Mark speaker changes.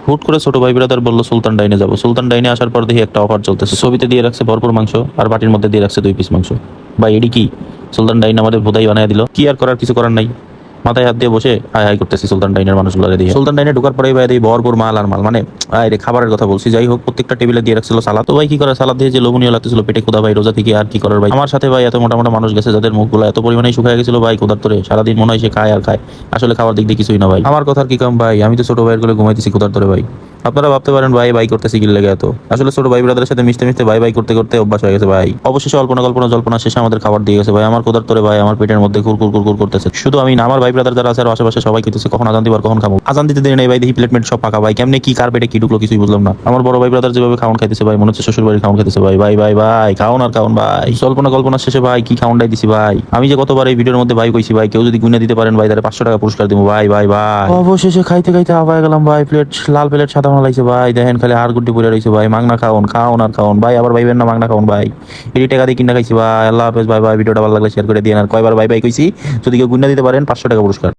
Speaker 1: হুট করে ছোট ভাই ব্রাদার বললো সুলতান ডাইনে যাবো। সুলতান ডাইনে আসার পর দেখি একটা অফার চলতেছে, ছবিতে দিয়ে রাখছে ভরপুর মাংস আর বাটির মধ্যে দিয়ে রাখছে 2 পিস মাংস। ভাই এডি কি? সুলতান ডাইন আমাদের ভোদাই বানায় দিল, কি আর করার, কিছু করার নাই। মাথায় হাত দিয়ে বসে হাই হাই করতেছি সুলতান ডাইনের মানুষগুলো দিয়ে। সুলতান ডাইনে ঢোকার পরেই ভাই দেখি ভরপুর মাল আর মাল, মানে আরে খাবারের কথা বলছি। যাই হোক, প্রত্যেকটা টেবিলে দিয়ে রাখছিল সালাদ। তো ভাই কি করার, সালাদ দিয়ে যে লোভনীয় লাগতেছিল, পেটে ক্ষুধা ভাই, রোজা থেকে আর কি করার ভাই। আমার সাথে ভাই এত মোটা মোটা মানুষ গেছে যাদের মুখগুলো এত পরিমাণে শুকায় গেছিল ভাই ক্ষুধার তোরে, সারাদিন মনে হয় সে খায় আর খায়, আসলে খাওয়ার দিক দিয়ে কিছুই না ভাই। আমার কথার কি কম ভাই, আমি তো ছোট ভাইয়ের গুলো ঘুমাইতেছি ক্ষুধার তোরে ভাই। আপনারা ভাবতে পারেন ভাই ভাই করতেছি কি লেগে, এত আসলে ছোট ভাই ব্রাদারের সাথে মিশতে মিশতে ভাই ভাই করতে করতে অভ্যাস হয়ে গেছে ভাই। অবশেষে অল্পনা কল্পনা জল্পনা শেষে আমাদের খাবার দিয়ে গেছে ভাই। আমার ক্ষুধার তোরে ভাই আমার পেটের মধ্যে কুরকুর কুরকুর করতেছে। শুধু আমি না, আমার ভাই ব্রাদার যারা আছে আর আশেপাশে সবাই খেতেছে, কখন আজান দিবার কখন খাবো। আজান দিতে দেরি নেই ভাই, দেখি প্লেট মেট সব ফাঁকা ভাই। কেমনে কি কার পেটে কি ঢুকলো কিছুই বুঝলাম না। আমার বড় ভাই ব্রাদার যেভাবে খাওয়ান খাইতেছে ভাই, মনে হচ্ছে শ্বশুর বাড়ির খাওয়ান খাইতেছে ভাই। ভাই ভাই ভাই খাওন আর খাওন ভাই। জল্পনা কল্পনা শেষে ভাই কি খাওয়ানটাই দিছি ভাই। আমি যে কতবার এই ভিডিওর মধ্যে ভাই কইছি ভাই, কেউ যদি গুনে দিতে পারেন ভাই তাহলে 500 টাকা পুরস্কার দিব ভাই। ভাই ভাই অবশেষে খাইতে খাইতে আবায় গেলাম ভাই। প্লেট লাল প্লেট সাদা মালাইছে ভাই, দেখেন খালি আর গুড্ডি পড়ে রইছে ভাই। মাংনা খাওন খাওন আর খাওন ভাই, আবার ভাইবেন না মাংনা খাওন ভাই। এটি টাকা দিয়ে কিনা খাইছি ভাই। আল্লাহ হাফেজ ভাই। ভাই ভিডিওটা ভালো লাগলে শেয়ার করে দিন। আর কয়বার ভাই ভাই কইছি, যদি কেউ গুনে দিতে পারেন 500 টাকা পুরস্কার।